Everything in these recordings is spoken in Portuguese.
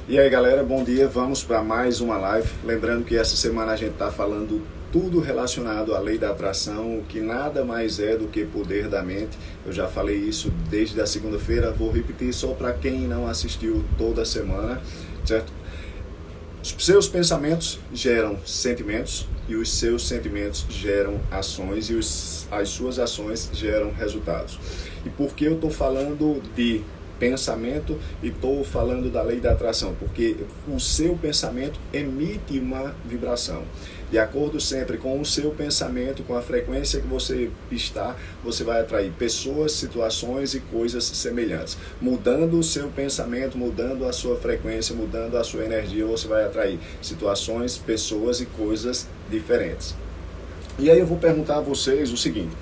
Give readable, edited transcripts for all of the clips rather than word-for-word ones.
E aí galera, bom dia, vamos para mais uma live. Lembrando que essa semana a gente está falando tudo relacionado à lei da atração, que nada mais é do que poder da mente. Eu já falei isso desde a segunda-feira, vou repetir só para quem não assistiu toda semana, certo? Os seus pensamentos geram sentimentos e os seus sentimentos geram ações e as suas ações geram resultados. E por que eu estou falando de pensamento e estou falando da lei da atração? Porque o seu pensamento emite uma vibração. De acordo sempre com o seu pensamento, com a frequência que você está, você vai atrair pessoas, situações e coisas semelhantes. Mudando o seu pensamento, mudando a sua frequência, mudando a sua energia, você vai atrair situações, pessoas e coisas diferentes. E aí eu vou perguntar a vocês o seguinte: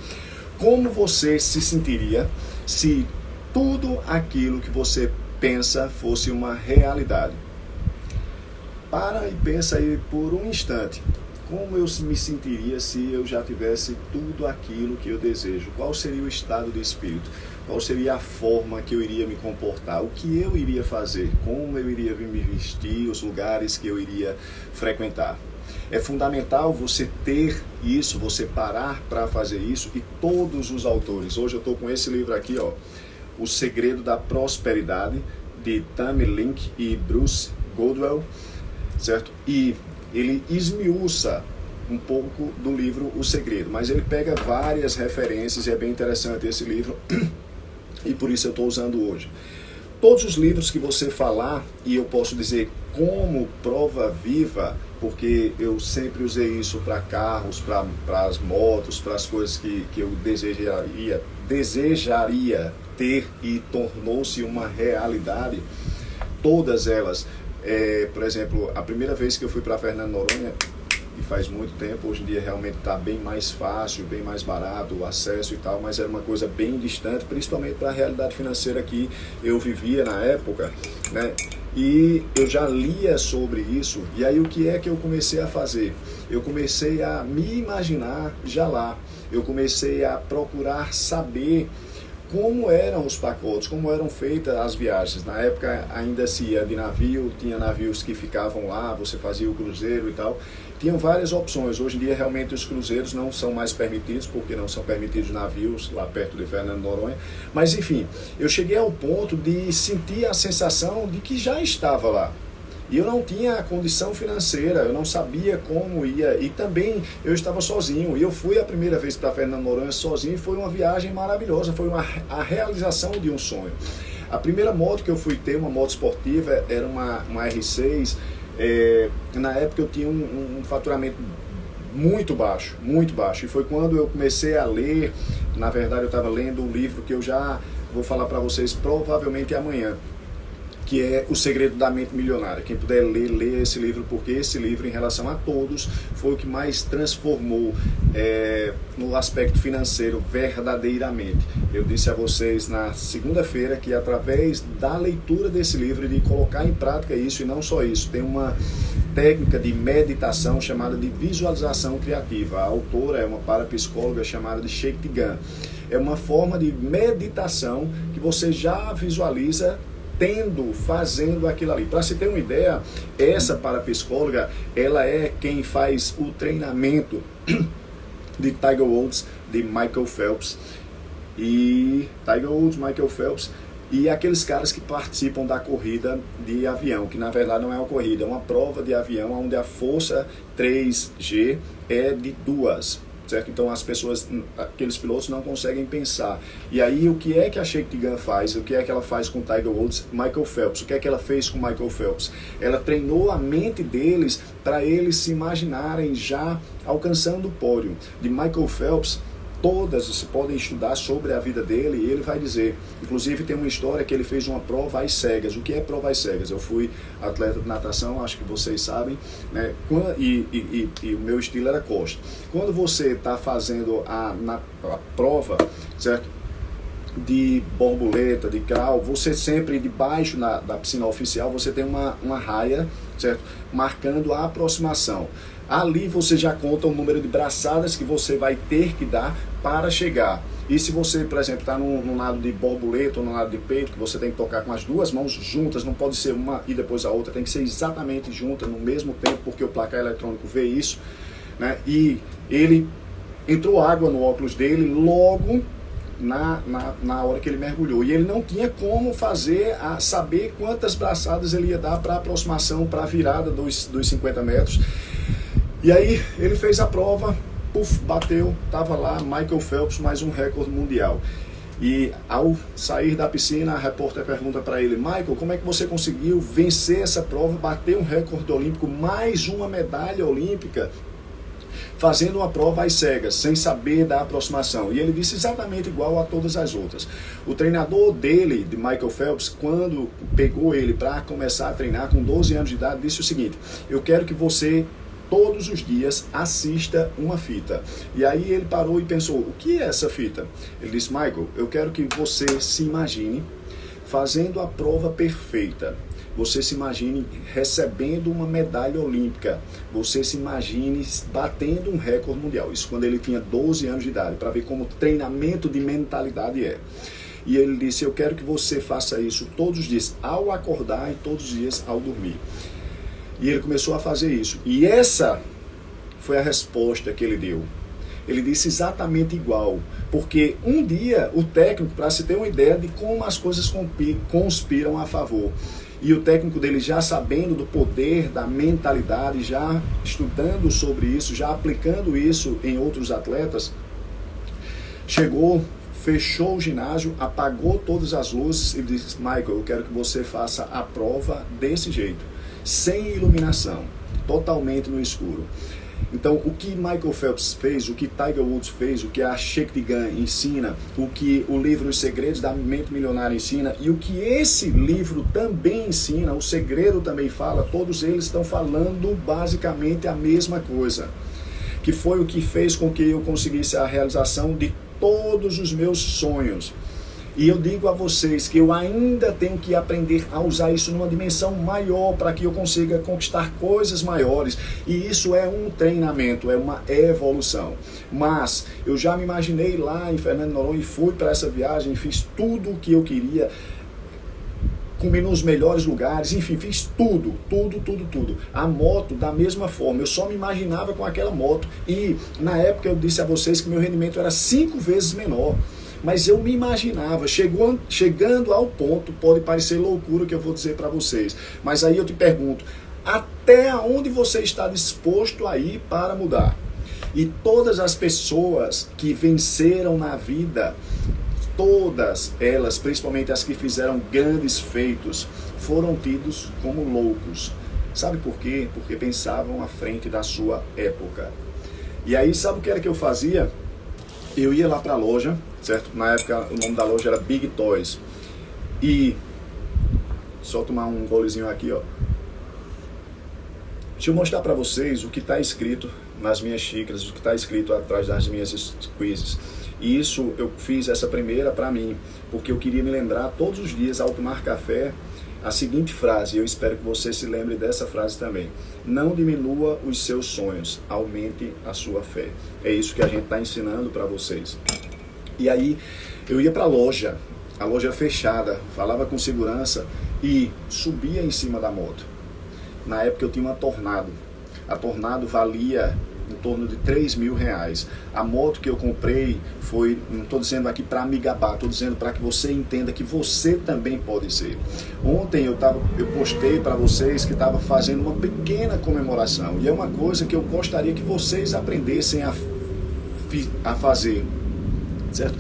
como você se sentiria se tudo aquilo que você pensa fosse uma realidade? Para e pensa aí por um instante. Como eu me sentiria se eu já tivesse tudo aquilo que eu desejo? Qual seria o estado de espírito? Qual seria a forma que eu iria me comportar? O que eu iria fazer? Como eu iria me vestir? Os lugares que eu iria frequentar? É fundamental você ter isso, você parar para fazer isso. E todos os autores, hoje eu estou com esse livro aqui, ó, O Segredo da Prosperidade, de Tammy Link e Bruce Goldwell, certo? E ele esmiuça um pouco do livro O Segredo, mas ele pega várias referências e é bem interessante esse livro e por isso eu estou usando hoje. Todos os livros que você falar, e eu posso dizer como prova viva, porque eu sempre usei isso para carros, para as motos, para as coisas que eu desejaria ter e tornou-se uma realidade, todas elas. Por exemplo, a primeira vez que eu fui para Fernando de Noronha, e faz muito tempo, hoje em dia realmente está bem mais fácil, bem mais barato o acesso e tal, mas era uma coisa bem distante, principalmente para a realidade financeira que eu vivia na época, né? E eu já lia sobre isso, e aí o que é que eu comecei a fazer? Eu comecei a me imaginar já lá, eu comecei a procurar saber como eram os pacotes, como eram feitas as viagens. Na época ainda se ia de navio, tinha navios que ficavam lá, você fazia o cruzeiro e tal. Tinham várias opções. Hoje em dia realmente os cruzeiros não são mais permitidos, porque não são permitidos navios lá perto de Fernando de Noronha. Mas enfim, eu cheguei ao ponto de sentir a sensação de que já estava lá. E eu não tinha a condição financeira, eu não sabia como ia, e também eu estava sozinho. E eu fui a primeira vez para Fernando de Noronha sozinho e foi uma viagem maravilhosa, foi a realização de um sonho. A primeira moto que eu fui ter, uma moto esportiva, era uma R6. Na época eu tinha um faturamento muito baixo, muito baixo. E foi quando eu comecei a ler, na verdade eu estava lendo um livro que eu já vou falar para vocês provavelmente amanhã, que é O Segredo da Mente Milionária. Quem puder ler, leia esse livro, porque esse livro, em relação a todos, foi o que mais transformou no aspecto financeiro verdadeiramente. Eu disse a vocês na segunda-feira que através da leitura desse livro e de colocar em prática isso, e não só isso, tem uma técnica de meditação chamada de visualização criativa. A autora é uma parapsicóloga chamada de Shakti Gunn. É uma forma de meditação que você já visualiza fazendo aquilo ali. Para se ter uma ideia, essa parapsicóloga, ela é quem faz o treinamento de Tiger Woods, de Michael Phelps, e aqueles caras que participam da corrida de avião, que na verdade não é uma corrida, é uma prova de avião onde a força 3G é de 2. Certo? Então as pessoas, aqueles pilotos não conseguem pensar. E aí o que é que a Shakti Gunn faz? O que é que ela faz com Tiger Woods, Michael Phelps? O que é que ela fez com Michael Phelps? Ela treinou a mente deles para eles se imaginarem já alcançando o pódio. De Michael Phelps, todas, você podem estudar sobre a vida dele e ele vai dizer, inclusive tem uma história que ele fez uma prova às cegas. O que é prova às cegas? Eu fui atleta de natação, acho que vocês sabem, né? E o meu estilo era costa. Quando você está fazendo a prova, certo? De borboleta, de crawl, você sempre debaixo da piscina oficial, você tem uma raia, certo? Marcando a aproximação. Ali você já conta o número de braçadas que você vai ter que dar para chegar. E se você, por exemplo, está num lado de borboleta ou no lado de peito, que você tem que tocar com as duas mãos juntas, não pode ser uma e depois a outra, tem que ser exatamente junta no mesmo tempo, porque o placar eletrônico vê isso, né? E ele entrou água no óculos dele logo na hora que ele mergulhou. E ele não tinha como saber quantas braçadas ele ia dar para a aproximação, para a virada dos 50 metros. E aí ele fez a prova, bateu, estava lá Michael Phelps, mais um recorde mundial. E ao sair da piscina, a repórter pergunta para ele: Michael, como é que você conseguiu vencer essa prova, bater um recorde olímpico, mais uma medalha olímpica, fazendo uma prova às cegas, sem saber da aproximação? E ele disse exatamente igual a todas as outras. O treinador dele, de Michael Phelps, quando pegou ele para começar a treinar com 12 anos de idade, disse o seguinte: eu quero que você todos os dias assista uma fita. E aí ele parou e pensou: o que é essa fita? Ele disse: Michael, eu quero que você se imagine fazendo a prova perfeita. Você se imagine recebendo uma medalha olímpica. Você se imagine batendo um recorde mundial. Isso quando ele tinha 12 anos de idade, para ver como treinamento de mentalidade é. E ele disse: eu quero que você faça isso todos os dias, ao acordar, e todos os dias ao dormir. E ele começou a fazer isso. E essa foi a resposta que ele deu. Ele disse exatamente igual. Porque um dia o técnico, para se ter uma ideia de como as coisas conspiram a favor, e o técnico dele já sabendo do poder da mentalidade, já estudando sobre isso, já aplicando isso em outros atletas, chegou, fechou o ginásio, apagou todas as luzes e disse: Michael, eu quero que você faça a prova desse jeito, sem iluminação, totalmente no escuro. Então, o que Michael Phelps fez, o que Tiger Woods fez, o que a Shakti Gunn ensina, o que o livro Os Segredos da Mente Milionária ensina, e o que esse livro também ensina, O Segredo também fala, todos eles estão falando basicamente a mesma coisa, que foi o que fez com que eu conseguisse a realização de todos os meus sonhos. E eu digo a vocês que eu ainda tenho que aprender a usar isso numa dimensão maior para que eu consiga conquistar coisas maiores. E isso é um treinamento, é uma evolução. Mas eu já me imaginei lá em Fernando de Noronha e fui para essa viagem, fiz tudo o que eu queria, comi nos melhores lugares, enfim, fiz tudo. A moto, da mesma forma, eu só me imaginava com aquela moto. E na época eu disse a vocês que meu rendimento era 5 vezes menor. Mas eu me imaginava, chegando ao ponto, pode parecer loucura o que eu vou dizer para vocês, mas aí eu te pergunto, até onde você está disposto a ir para mudar? E todas as pessoas que venceram na vida, todas elas, principalmente as que fizeram grandes feitos, foram tidos como loucos. Sabe por quê? Porque pensavam à frente da sua época. E aí, sabe o que era que eu fazia? Eu ia lá para a loja, certo? Na época o nome da loja era Big Toys. E só tomar um golezinho aqui, ó. Deixa eu mostrar para vocês o que está escrito nas minhas xícaras, o que está escrito atrás das minhas squeezes. E isso eu fiz essa primeira para mim, porque eu queria me lembrar todos os dias ao tomar café a seguinte frase, eu espero que você se lembre dessa frase também: não diminua os seus sonhos, aumente a sua fé. É isso que a gente está ensinando para vocês. E aí eu ia para a loja fechada, falava com segurança e subia em cima da moto. Na época eu tinha uma Tornado. A Tornado valia em torno de R$3.000. A moto que eu comprei foi, não estou dizendo aqui para me gabar, estou dizendo para que você entenda que você também pode ser. Ontem eu postei para vocês que estava fazendo uma pequena comemoração, e é uma coisa que eu gostaria que vocês aprendessem a fazer, certo?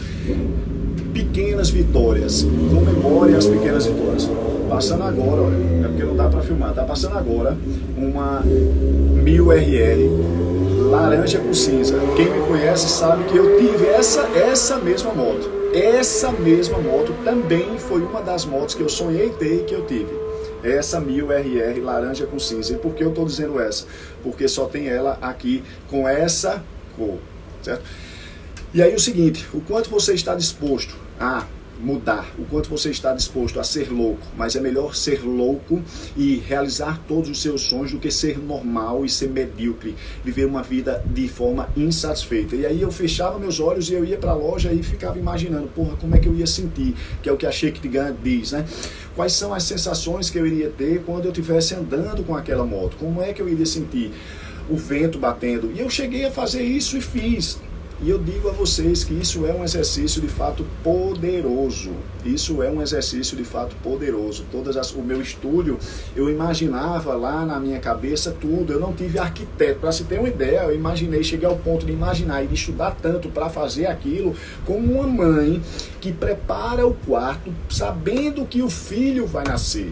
Pequenas vitórias, comemore as pequenas vitórias. Passando agora, olha, é porque não dá para filmar, tá passando agora uma 1000 RR laranja com cinza. Quem me conhece sabe que eu tive essa mesma moto. Essa mesma moto também foi uma das motos que eu sonhei ter e que eu tive. Essa 1000 RR laranja com cinza. E por que eu estou dizendo essa? Porque só tem ela aqui com essa cor, certo? E aí o seguinte, o quanto você está disposto a mudar, o quanto você está disposto a ser louco, mas é melhor ser louco e realizar todos os seus sonhos do que ser normal e ser medíocre, viver uma vida de forma insatisfeita. E aí eu fechava meus olhos e eu ia para a loja e ficava imaginando, porra, como é que eu ia sentir, que é o que a Shake diz, né? Quais são as sensações que eu iria ter quando eu estivesse andando com aquela moto, como é que eu iria sentir o vento batendo. E eu cheguei a fazer isso e fiz. E eu digo a vocês que isso é um exercício de fato poderoso. Isso é um exercício de fato poderoso. O meu estúdio, eu imaginava lá na minha cabeça tudo. Eu não tive arquiteto. Para se ter uma ideia, eu imaginei, cheguei ao ponto de imaginar e de estudar tanto para fazer aquilo, como uma mãe que prepara o quarto sabendo que o filho vai nascer.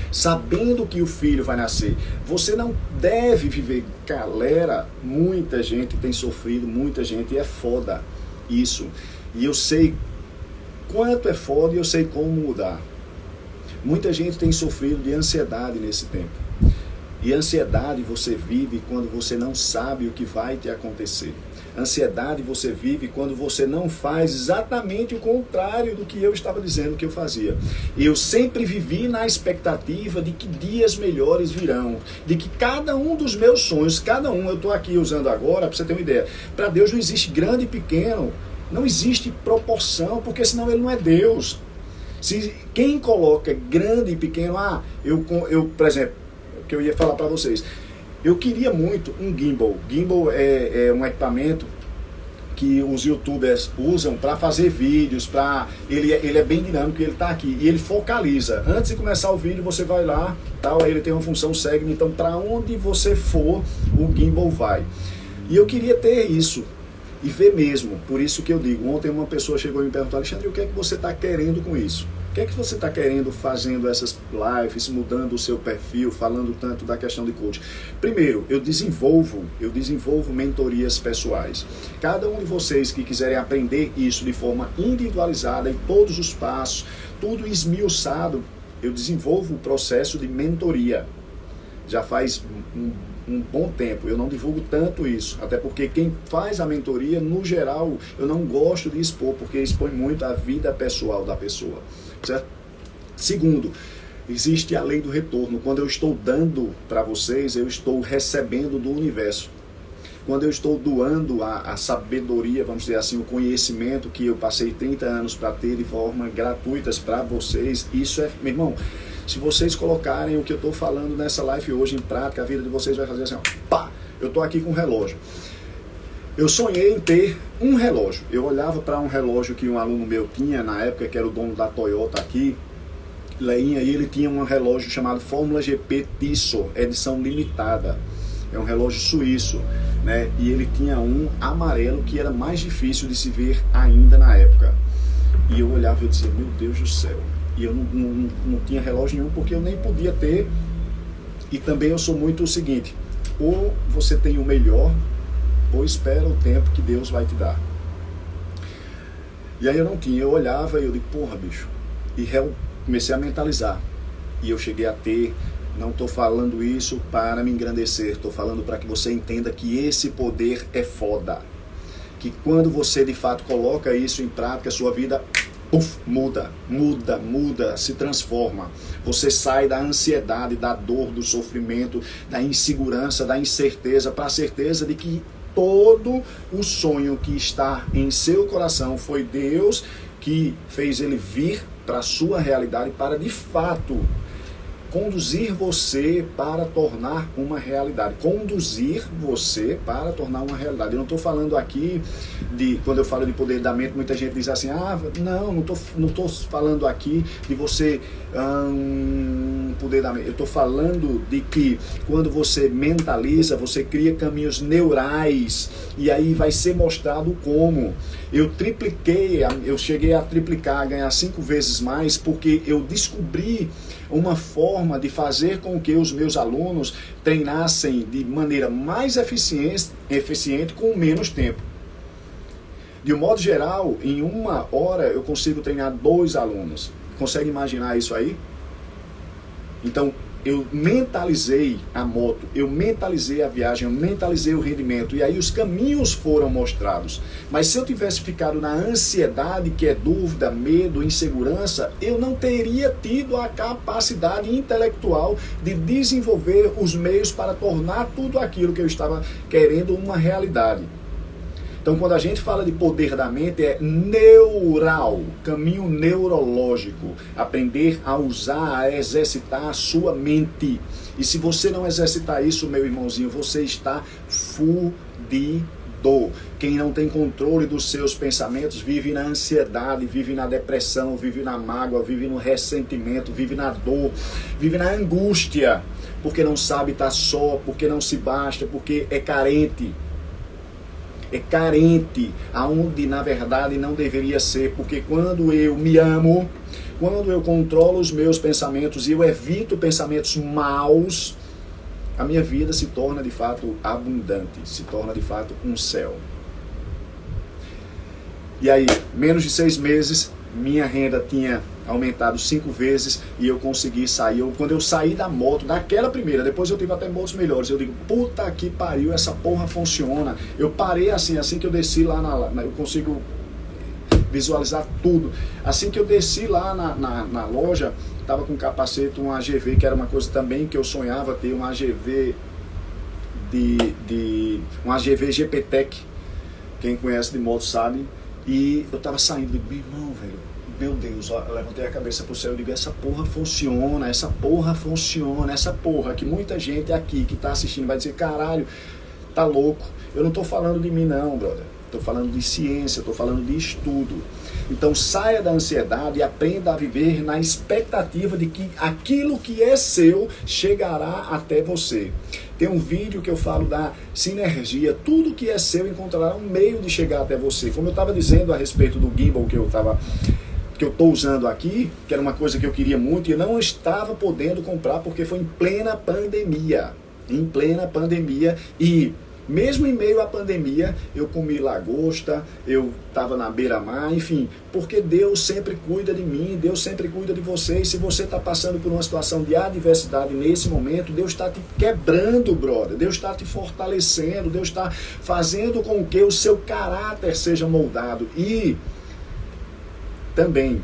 Sabendo que o filho vai nascer. Você não deve viver. Galera, muita gente tem sofrido, muita gente, e é foda isso. E eu sei quanto é foda e eu sei como mudar. Muita gente tem sofrido de ansiedade nesse tempo. E ansiedade você vive quando você não sabe o que vai te acontecer. Ansiedade você vive quando você não faz exatamente o contrário do que eu estava dizendo que eu fazia. Eu sempre vivi na expectativa de que dias melhores virão, de que cada um dos meus sonhos, eu estou aqui usando agora, para você ter uma ideia, para Deus não existe grande e pequeno, não existe proporção, porque senão Ele não é Deus. Se quem coloca grande e pequeno, por exemplo, que eu ia falar para vocês, eu queria muito um gimbal. Gimbal é um equipamento que os youtubers usam para fazer vídeos, ele é bem dinâmico, ele está aqui e ele focaliza. Antes de começar o vídeo você vai lá, tal, aí ele tem uma função segue, então para onde você for o gimbal vai. E eu queria ter isso e ver mesmo, por isso que eu digo, ontem uma pessoa chegou e me perguntou, Alexandre, o que é que você está querendo com isso? O que é que você está querendo fazendo essas lives, mudando o seu perfil, falando tanto da questão de coaching? Primeiro, eu desenvolvo mentorias pessoais. Cada um de vocês que quiserem aprender isso de forma individualizada, em todos os passos, tudo esmiuçado, eu desenvolvo o processo de mentoria. Já faz um bom tempo, eu não divulgo tanto isso, até porque quem faz a mentoria, no geral, eu não gosto de expor, porque expõe muito a vida pessoal da pessoa, certo? Segundo, existe a lei do retorno. Quando eu estou dando para vocês, eu estou recebendo do universo. Quando eu estou doando a sabedoria, vamos dizer assim, o conhecimento que eu passei 30 anos para ter de forma gratuitas para vocês, isso é, meu irmão, se vocês colocarem o que eu estou falando nessa live hoje em prática, a vida de vocês vai fazer assim, ó, pá, eu estou aqui com um relógio. Eu sonhei em ter um relógio. Eu olhava para um relógio que um aluno meu tinha na época, que era o dono da Toyota aqui, Leinha, e ele tinha um relógio chamado Fórmula GP Tissot, edição limitada. É um relógio suíço, né? E ele tinha um amarelo que era mais difícil de se ver ainda na época. E eu olhava e dizia, meu Deus do céu. E eu não tinha relógio nenhum porque eu nem podia ter. E também eu sou muito o seguinte, ou você tem o melhor, ou espera o tempo que Deus vai te dar. E aí eu não tinha, eu olhava e eu digo, porra bicho, e comecei a mentalizar. E eu cheguei a ter, não estou falando isso para me engrandecer, estou falando para que você entenda que esse poder é foda. Que quando você de fato coloca isso em prática, a sua vida muda, se transforma. Você sai da ansiedade, da dor, do sofrimento, da insegurança, da incerteza, para a certeza de que todo o sonho que está em seu coração foi Deus que fez ele vir para a sua realidade, para de fato conduzir você para tornar uma realidade. Conduzir você para tornar uma realidade. Eu não estou falando aqui de, quando eu falo de poder da mente, muita gente diz assim, não estou falando aqui de você poder da mente. Eu estou falando de que quando você mentaliza, você cria caminhos neurais e aí vai ser mostrado como. Eu cheguei a triplicar, a ganhar 5 vezes mais, porque eu descobri uma forma de fazer com que os meus alunos treinassem de maneira mais eficiente com menos tempo. De um modo geral, em 1 hora eu consigo treinar 2 alunos. Consegue imaginar isso aí? Então, eu mentalizei a moto, eu mentalizei a viagem, eu mentalizei o rendimento, e aí os caminhos foram mostrados. Mas se eu tivesse ficado na ansiedade, que é dúvida, medo, insegurança, eu não teria tido a capacidade intelectual de desenvolver os meios para tornar tudo aquilo que eu estava querendo uma realidade. Então, quando a gente fala de poder da mente, é neural, caminho neurológico. Aprender a usar, a exercitar a sua mente. E se você não exercitar isso, meu irmãozinho, você está fudido. Quem não tem controle dos seus pensamentos vive na ansiedade, vive na depressão, vive na mágoa, vive no ressentimento, vive na dor, vive na angústia. Porque não sabe estar só, porque não se basta, porque é carente. É carente, aonde na verdade não deveria ser, porque quando eu me amo, quando eu controlo os meus pensamentos e eu evito pensamentos maus, a minha vida se torna de fato abundante, se torna de fato um céu. E aí, menos de 6 meses, minha renda tinha aumentado 5 vezes e eu consegui sair. Quando eu saí da moto, daquela primeira, depois eu tive até motos melhores, eu digo, puta que pariu, essa porra funciona. Eu parei assim que eu desci lá eu consigo visualizar tudo. Assim que eu desci lá na loja, tava com capacete, um AGV, que era uma coisa também que eu sonhava ter, um AGV um AGV GPTEC, quem conhece de moto sabe. E eu tava saindo, digo, meu irmão, velho, meu Deus, ó, eu levantei a cabeça pro céu e digo, essa porra funciona, essa porra que muita gente aqui que tá assistindo vai dizer, caralho, tá louco. Eu não tô falando de mim não, brother. Tô falando de ciência, tô falando de estudo. Então saia da ansiedade e aprenda a viver na expectativa de que aquilo que é seu chegará até você. Tem um vídeo que eu falo da sinergia. Tudo que é seu encontrará um meio de chegar até você. Como eu estava dizendo a respeito do gimbal que eu estou usando aqui, que era uma coisa que eu queria muito e eu não estava podendo comprar porque foi em plena pandemia. Em plena pandemia. E mesmo em meio à pandemia, eu comi lagosta, eu estava na beira-mar, enfim, porque Deus sempre cuida de mim, Deus sempre cuida de você. E se você está passando por uma situação de adversidade nesse momento, Deus está te quebrando, brother, Deus está te fortalecendo, Deus está fazendo com que o seu caráter seja moldado. E também,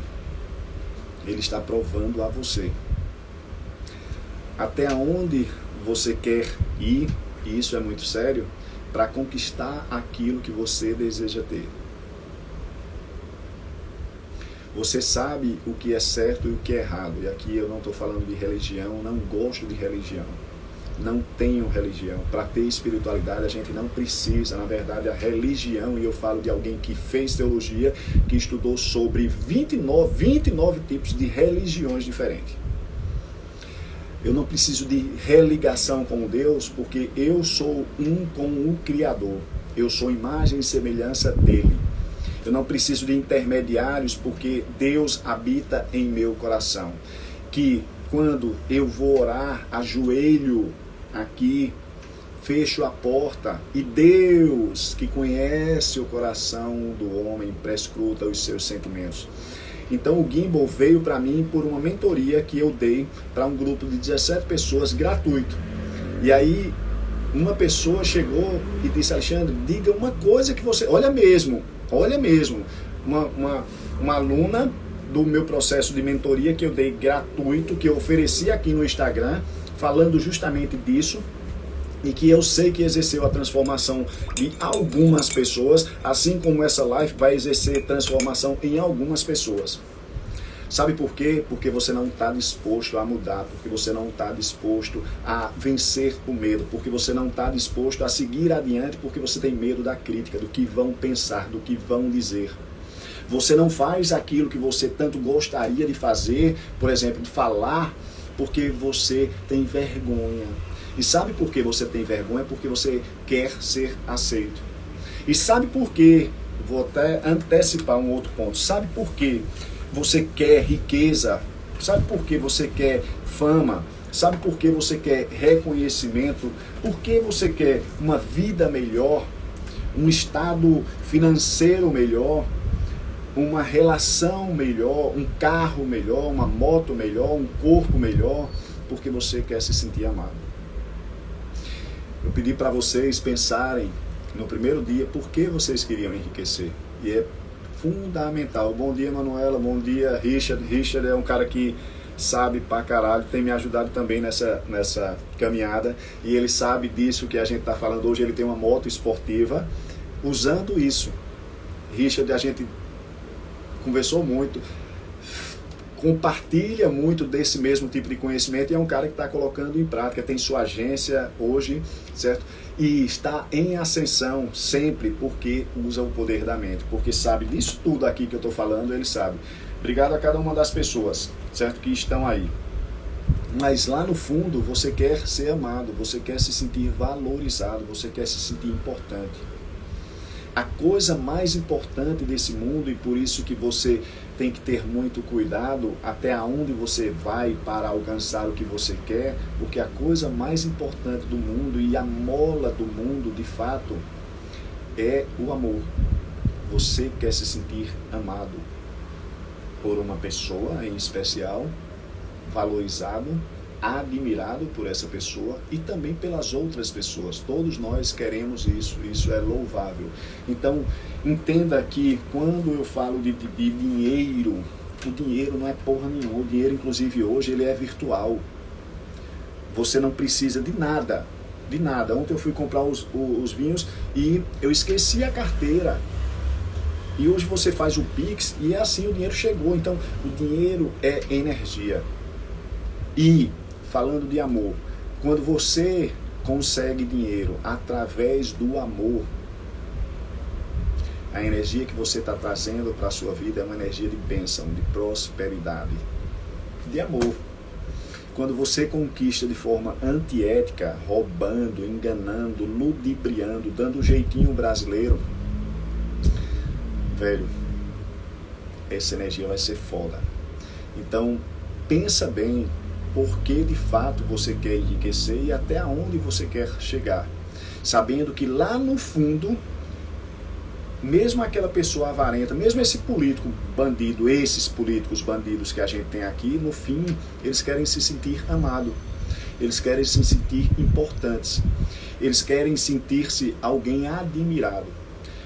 Ele está provando a você até onde você quer ir. E isso é muito sério, para conquistar aquilo que você deseja ter. Você sabe o que é certo e o que é errado. E aqui eu não estou falando de religião, não gosto de religião. Não tenho religião. Para ter espiritualidade a gente não precisa. Na verdade, a religião, e eu falo de alguém que fez teologia, que estudou sobre 29 tipos de religiões diferentes. Eu não preciso de religação com Deus, porque eu sou um com o Criador. Eu sou imagem e semelhança dele. Eu não preciso de intermediários, porque Deus habita em meu coração. Que quando eu vou orar, ajoelho aqui, fecho a porta, e Deus, que conhece o coração do homem, prescruta os seus sentimentos. Então o Gimbal veio para mim por uma mentoria que eu dei para um grupo de 17 pessoas gratuito. E aí uma pessoa chegou e disse, Alexandre, diga uma coisa que você... Olha mesmo, uma aluna do meu processo de mentoria que eu dei gratuito, que eu ofereci aqui no Instagram, falando justamente disso, e que eu sei que exerceu a transformação de algumas pessoas, assim como essa live vai exercer transformação em algumas pessoas. Sabe por quê? Porque você não está disposto a mudar, porque você não está disposto a vencer o medo, porque você não está disposto a seguir adiante, porque você tem medo da crítica, do que vão pensar, do que vão dizer. Você não faz aquilo que você tanto gostaria de fazer, por exemplo, de falar, porque você tem vergonha. E sabe por que você tem vergonha? Porque você quer ser aceito. E sabe por quê? Vou até antecipar um outro ponto. Sabe por que você quer riqueza? Sabe por que você quer fama? Sabe por que você quer reconhecimento? Por que você quer uma vida melhor? Um estado financeiro melhor? Uma relação melhor? Um carro melhor? Uma moto melhor? Um corpo melhor? porque você quer se sentir amado. Eu pedi para vocês pensarem no primeiro dia por que vocês queriam enriquecer. E é fundamental. Bom dia, Manuela. Bom dia, Richard. Richard é um cara que sabe pra caralho, tem me ajudado também nessa caminhada. E ele sabe disso que a gente está falando hoje. Ele tem uma moto esportiva. Usando isso, Richard, a gente conversou muito, compartilha muito desse mesmo tipo de conhecimento e é um cara que está colocando em prática, tem sua agência hoje, certo? E está em ascensão sempre porque usa o poder da mente, porque sabe disso tudo aqui que eu estou falando, ele sabe. Obrigado a cada uma das pessoas, certo? Que estão aí. Mas lá no fundo você quer ser amado, você quer se sentir valorizado, você quer se sentir importante. A coisa mais importante desse mundo, e por isso que você tem que ter muito cuidado até onde você vai para alcançar o que você quer, porque a coisa mais importante do mundo e a mola do mundo, de fato, é o amor. Você quer se sentir amado por uma pessoa em especial, valorizado, admirado por essa pessoa e também pelas outras pessoas. Todos nós queremos isso, isso é louvável. Então, entenda que quando eu falo de dinheiro, o dinheiro não é porra nenhuma. O dinheiro, inclusive hoje, ele é virtual. Você não precisa de nada, de nada. Ontem eu fui comprar os vinhos e eu esqueci a carteira. E hoje você faz o Pix e é assim, o dinheiro chegou. Então, o dinheiro é energia. E falando de amor, quando você consegue dinheiro através do amor, a energia que você está trazendo para a sua vida é uma energia de bênção, de prosperidade, de amor. Quando você conquista de forma antiética, roubando, enganando, ludibriando, dando um jeitinho brasileiro, velho, essa energia vai ser foda. Então, pensa bem por que de fato você quer enriquecer e até onde você quer chegar. Sabendo que lá no fundo, mesmo aquela pessoa avarenta, mesmo esse político bandido, esses políticos bandidos que a gente tem aqui, no fim, eles querem se sentir amados. Eles querem se sentir importantes. Eles querem sentir-se alguém admirado.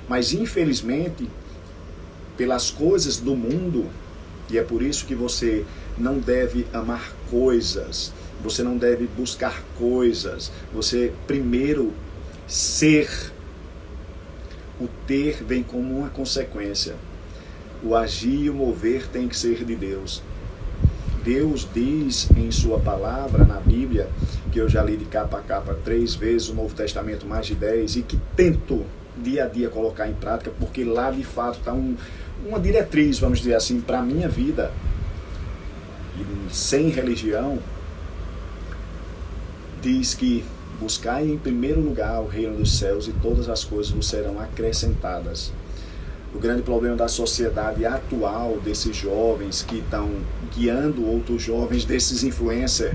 Mas infelizmente, pelas coisas do mundo, e é por isso que você não deve amar coisas, você não deve buscar coisas, você primeiro ser. O ter vem como uma consequência. O agir e o mover tem que ser de Deus. Deus diz em sua palavra, na Bíblia, que eu já li de capa a capa 3 vezes, o Novo Testamento mais de 10, e que tento dia a dia colocar em prática, porque lá de fato está uma diretriz, vamos dizer assim, para a minha vida. E sem religião, diz que buscai em primeiro lugar o reino dos céus e todas as coisas vos serão acrescentadas. O grande problema da sociedade atual, desses jovens que estão guiando outros jovens, desses influencers,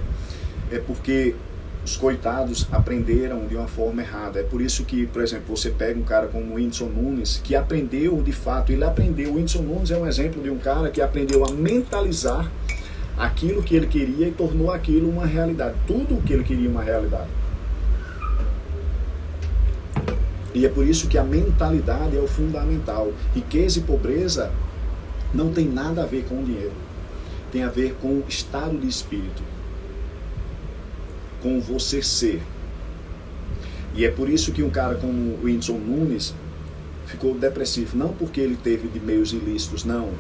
é porque os coitados aprenderam de uma forma errada. É por isso que, por exemplo, você pega um cara como o Whindersson Nunes, que aprendeu de fato, o Whindersson Nunes é um exemplo de um cara que aprendeu a mentalizar aquilo que ele queria e tornou aquilo uma realidade. Tudo o que ele queria uma realidade. E é por isso que a mentalidade é o fundamental. Riqueza e pobreza não tem nada a ver com o dinheiro. Tem a ver com o estado de espírito. Com você ser. E é por isso que um cara como o Whindersson Nunes ficou depressivo. Não porque ele teve de meios ilícitos, não.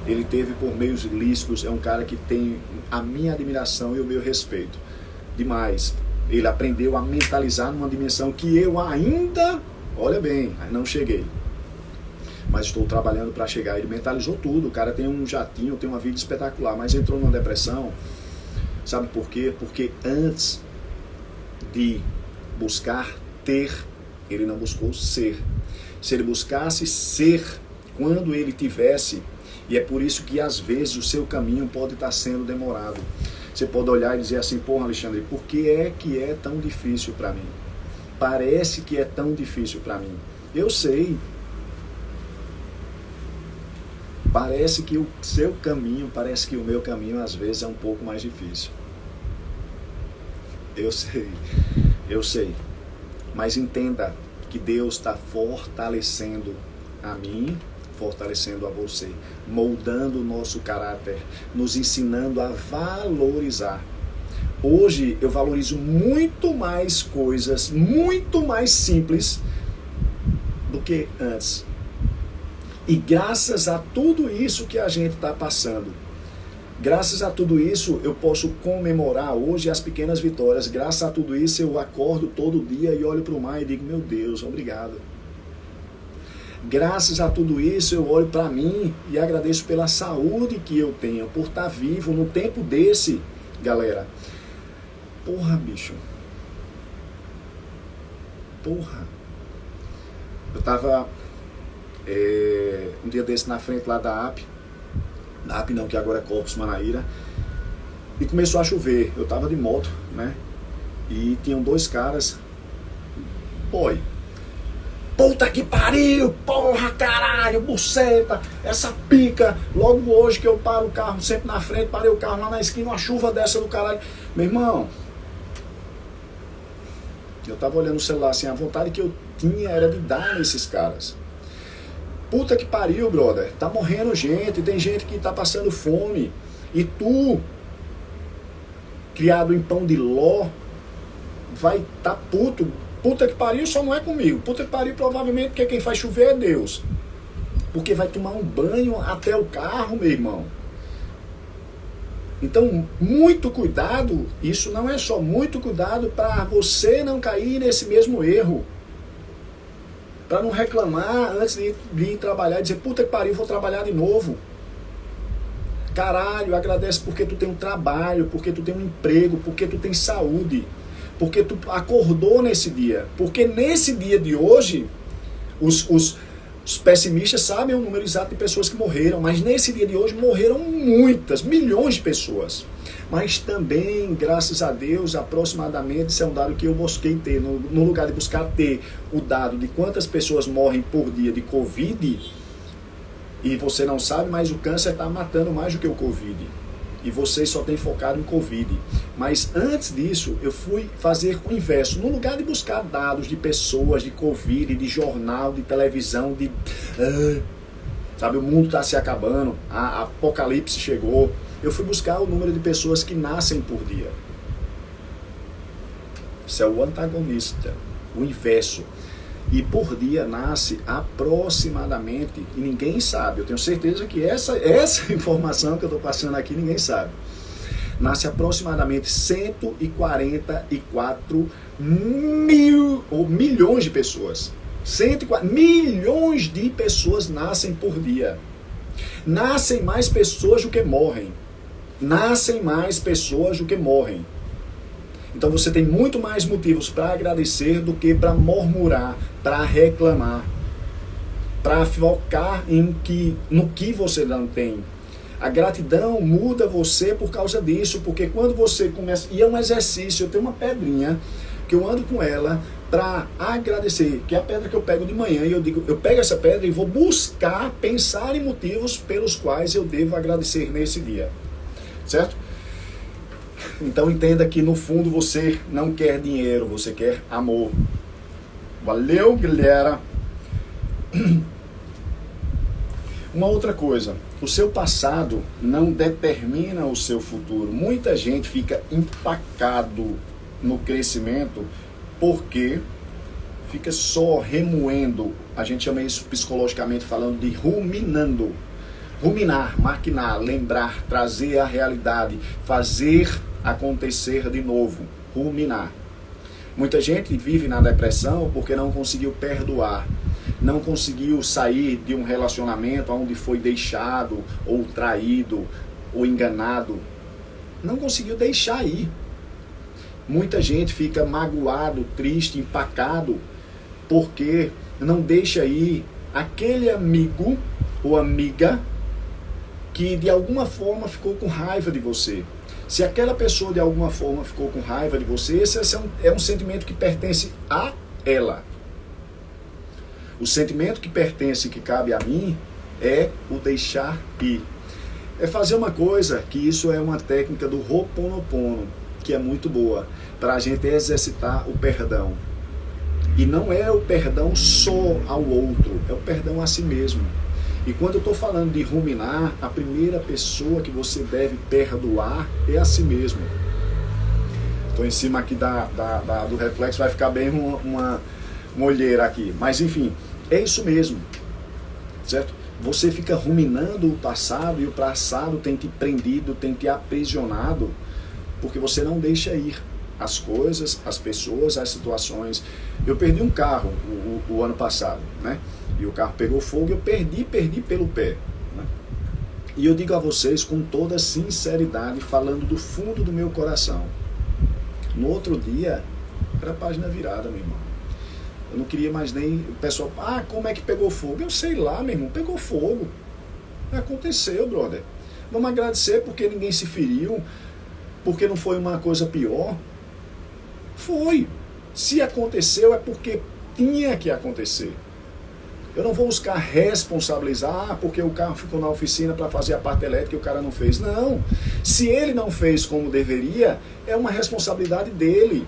Ele teve por meios ilícitos. É um cara que tem a minha admiração e o meu respeito. Demais. Ele aprendeu a mentalizar numa dimensão que eu ainda... Olha bem, não cheguei. Mas estou trabalhando para chegar. Ele mentalizou tudo. O cara tem um jatinho, tem uma vida espetacular, mas entrou numa depressão. Sabe por quê? Porque antes de buscar ter, ele não buscou ser. Se ele buscasse ser quando ele tivesse, e é por isso que às vezes o seu caminho pode estar sendo demorado. Você pode olhar e dizer assim, porra, Alexandre, por que é tão difícil para mim? Parece que é tão difícil para mim. Eu sei. Parece que o seu caminho, parece que o meu caminho às vezes é um pouco mais difícil. Eu sei, eu sei. Mas entenda que Deus está fortalecendo a mim, fortalecendo a você, moldando o nosso caráter, nos ensinando a valorizar. Hoje eu valorizo muito mais coisas, muito mais simples do que antes. E graças a tudo isso que a gente está passando, graças a tudo isso eu posso comemorar hoje as pequenas vitórias. Graças a tudo isso eu acordo todo dia e olho para o mar e digo, meu Deus, obrigado. Graças a tudo isso eu olho para mim e agradeço pela saúde que eu tenho, por estar vivo no tempo desse, galera. Porra, bicho. Porra. Eu tava um dia desse na frente lá da AP não, que agora é Corpus Manaíra, e começou a chover. Eu tava de moto, né? E tinham dois caras. Boy, puta que pariu, porra, caralho, buceta, essa pica. Logo hoje que eu paro o carro sempre na frente, parei o carro lá na esquina, uma chuva dessa do caralho. Meu irmão, eu tava olhando o celular assim, a vontade que eu tinha era de dar nesses caras. Puta que pariu, brother. Tá morrendo gente, tem gente que tá passando fome. E tu, criado em pão de ló, vai tá puto. Puta que pariu só não é comigo. Puta que pariu provavelmente porque quem faz chover é Deus. Porque vai tomar um banho até o carro, meu irmão. Então, muito cuidado. Isso não é só muito cuidado para você não cair nesse mesmo erro. Para não reclamar antes de ir trabalhar e dizer, puta que pariu, vou trabalhar de novo. Caralho, agradece porque tu tem um trabalho, porque tu tem um emprego, porque tu tem saúde, porque tu acordou nesse dia. Porque nesse dia de hoje, os pessimistas sabem o número exato de pessoas que morreram, mas nesse dia de hoje morreram muitas, milhões de pessoas. Mas também, graças a Deus, aproximadamente, isso é um dado que eu busquei ter, no lugar de buscar ter o dado de quantas pessoas morrem por dia de Covid, e você não sabe, mas o câncer está matando mais do que o Covid. E vocês só têm focado em Covid. Mas antes disso, eu fui fazer o inverso. No lugar de buscar dados de pessoas, de Covid, de jornal, de televisão, de... sabe, o mundo está se acabando, a apocalipse chegou. Eu fui buscar o número de pessoas que nascem por dia. Isso é o antagonista, o inverso. E por dia nasce aproximadamente, e ninguém sabe, eu tenho certeza que essa informação que eu estou passando aqui, ninguém sabe. Nasce aproximadamente 144 milhões de pessoas. 104 milhões de pessoas nascem por dia. Nascem mais pessoas do que morrem. Nascem mais pessoas do que morrem. Então você tem muito mais motivos para agradecer do que para murmurar, para reclamar, para focar no que você não tem. A gratidão muda você por causa disso, porque quando você começa... E é um exercício, eu tenho uma pedrinha que eu ando com ela para agradecer, que é a pedra que eu pego de manhã, e eu digo, eu pego essa pedra e vou buscar, pensar em motivos pelos quais eu devo agradecer nesse dia. Certo? Então entenda que no fundo você não quer dinheiro, você quer amor. Valeu, galera! Uma outra coisa, o seu passado não determina o seu futuro. Muita gente fica empacado no crescimento porque fica só remoendo. A gente chama isso psicologicamente falando de ruminando. Ruminar, maquinar, lembrar, trazer a realidade, fazer acontecer de novo, ruminar. Muita gente vive na depressão porque não conseguiu perdoar, não conseguiu sair de um relacionamento onde foi deixado, ou traído, ou enganado. Não conseguiu deixar ir. Muita gente fica magoado, triste, empacado, porque não deixa ir aquele amigo ou amiga que de alguma forma ficou com raiva de você. Se aquela pessoa de alguma forma ficou com raiva de você, esse é um sentimento que pertence a ela. O sentimento que pertence, que cabe a mim, é o deixar ir. É fazer uma coisa, que isso é uma técnica do Ho'oponopono, que é muito boa, para a gente exercitar o perdão. E não é o perdão só ao outro, é o perdão a si mesmo. E quando eu estou falando de ruminar, a primeira pessoa que você deve perdoar é a si mesmo. Estou em cima aqui do reflexo, vai ficar bem uma olheira aqui. Mas enfim, é isso mesmo, certo? Você fica ruminando o passado e o passado tem te prendido, tem te aprisionado, porque você não deixa ir as coisas, as pessoas, as situações. Eu perdi um carro o ano passado, né? E o carro pegou fogo e eu perdi pelo pé, né? E eu digo a vocês com toda sinceridade, falando do fundo do meu coração. No outro dia, era a página virada, meu irmão. Eu não queria mais nem... O pessoal, como é que pegou fogo? Eu sei lá, meu irmão, pegou fogo. Aconteceu, brother. Vamos agradecer porque ninguém se feriu, porque não foi uma coisa pior. Foi. Se aconteceu é porque tinha que acontecer. Eu não vou buscar responsabilizar, porque o carro ficou na oficina para fazer a parte elétrica e o cara não fez. Não. Se ele não fez como deveria, é uma responsabilidade dele.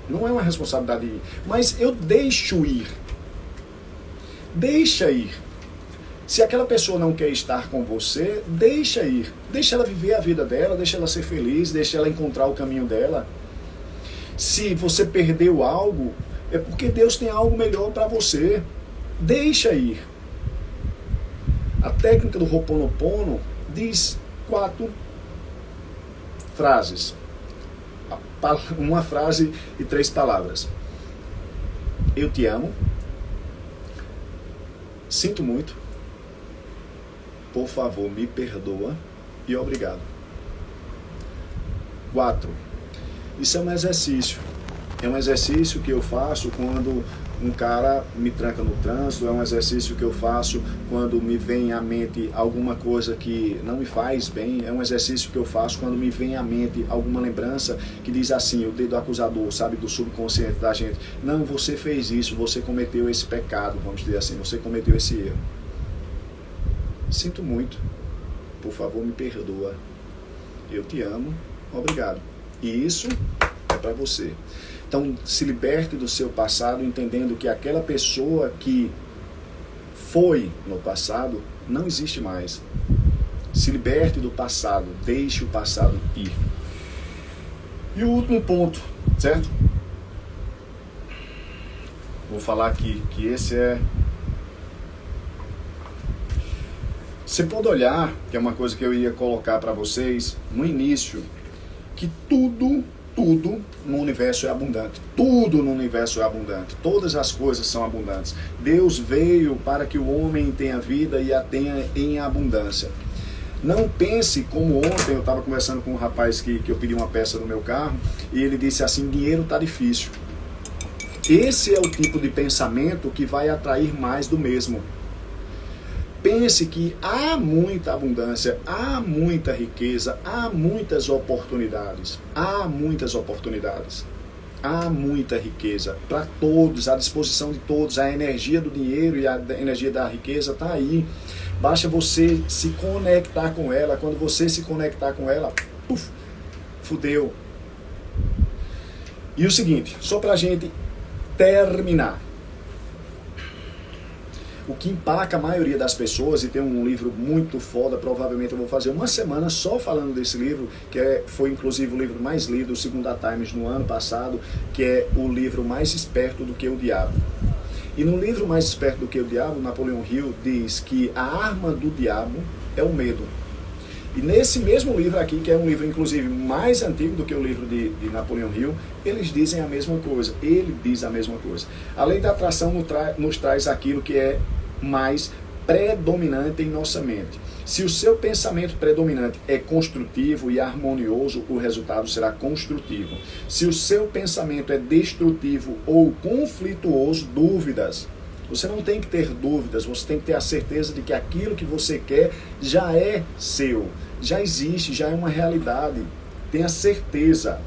Não é uma responsabilidade de ir. Mas eu deixo ir. Deixa ir. Se aquela pessoa não quer estar com você, deixa ir. Deixa ela viver a vida dela, deixa ela ser feliz, deixa ela encontrar o caminho dela. Se você perdeu algo, é porque Deus tem algo melhor para você. Deixa ir. A técnica do Ho'oponopono diz 4 frases. Uma frase e 3 palavras. Eu te amo. Sinto muito. Por favor, me perdoa e obrigado. 4. Isso é um exercício. É um exercício que eu faço quando um cara me tranca no trânsito, é um exercício que eu faço quando me vem à mente alguma coisa que não me faz bem, é um exercício que eu faço quando me vem à mente alguma lembrança que diz assim, o dedo acusador, sabe, do subconsciente da gente. Não, você fez isso, você cometeu esse pecado, vamos dizer assim, você cometeu esse erro. Sinto muito, por favor me perdoa, eu te amo, obrigado. E isso é para você. Então, se liberte do seu passado, entendendo que aquela pessoa que foi no passado não existe mais. Se liberte do passado, deixe o passado ir. E o último ponto, certo? Vou falar aqui que esse é... Você pode olhar, que é uma coisa que eu ia colocar para vocês no início, que tudo no universo é abundante. Tudo no universo é abundante. Todas as coisas são abundantes. Deus veio para que o homem tenha vida e a tenha em abundância. Não pense como ontem eu estava conversando com um rapaz que eu pedi uma peça no meu carro e ele disse assim, dinheiro está difícil. Esse é o tipo de pensamento que vai atrair mais do mesmo. Pense que há muita abundância, há muita riqueza, há muitas oportunidades. Há muitas oportunidades. Há muita riqueza para todos, à disposição de todos. A energia do dinheiro e a energia da riqueza está aí. Basta você se conectar com ela. Quando você se conectar com ela, fudeu. E o seguinte, só para a gente terminar. O que empaca a maioria das pessoas, e tem um livro muito foda, provavelmente eu vou fazer uma semana só falando desse livro, que foi inclusive o livro mais lido, segundo a Times, no ano passado, que é o livro Mais Esperto do que o Diabo. E no livro Mais Esperto do que o Diabo, Napoleon Hill diz que a arma do diabo é o medo. E nesse mesmo livro aqui, que é um livro inclusive mais antigo do que o livro de Napoleon Hill, eles dizem a mesma coisa, ele diz a mesma coisa. A lei da atração nos traz aquilo que é mais predominante em nossa mente. Se o seu pensamento predominante é construtivo e harmonioso, o resultado será construtivo. Se o seu pensamento é destrutivo ou conflituoso, dúvidas. Você não tem que ter dúvidas, você tem que ter a certeza de que aquilo que você quer já é seu, já existe, já é uma realidade. Tenha certeza.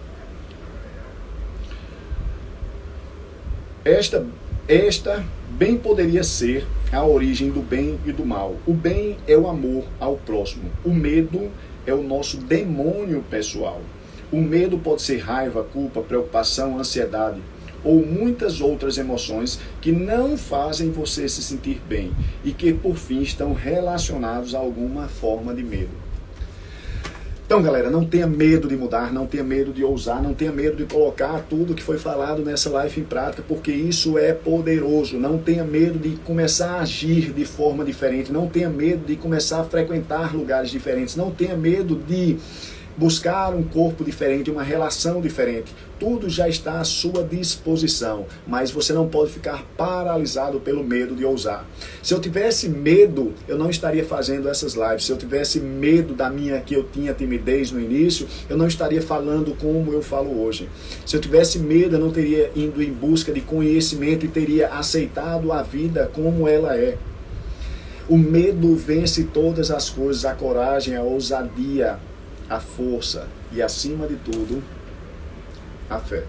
Esta bem poderia ser a origem do bem e do mal. O bem é o amor ao próximo. O medo é o nosso demônio pessoal. O medo pode ser raiva, culpa, preocupação, ansiedade ou muitas outras emoções que não fazem você se sentir bem e que por fim estão relacionados a alguma forma de medo. Então, galera, não tenha medo de mudar, não tenha medo de ousar, não tenha medo de colocar tudo que foi falado nessa live em prática, porque isso é poderoso. Não tenha medo de começar a agir de forma diferente, não tenha medo de começar a frequentar lugares diferentes, não tenha medo de buscar um corpo diferente, uma relação diferente. Tudo já está à sua disposição, mas você não pode ficar paralisado pelo medo de ousar. Se eu tivesse medo, eu não estaria fazendo essas lives. Se eu tivesse medo que eu tinha timidez no início, eu não estaria falando como eu falo hoje. Se eu tivesse medo, eu não teria ido em busca de conhecimento e teria aceitado a vida como ela é. O medo vence todas as coisas, a coragem, a ousadia, a força e, acima de tudo, a fé.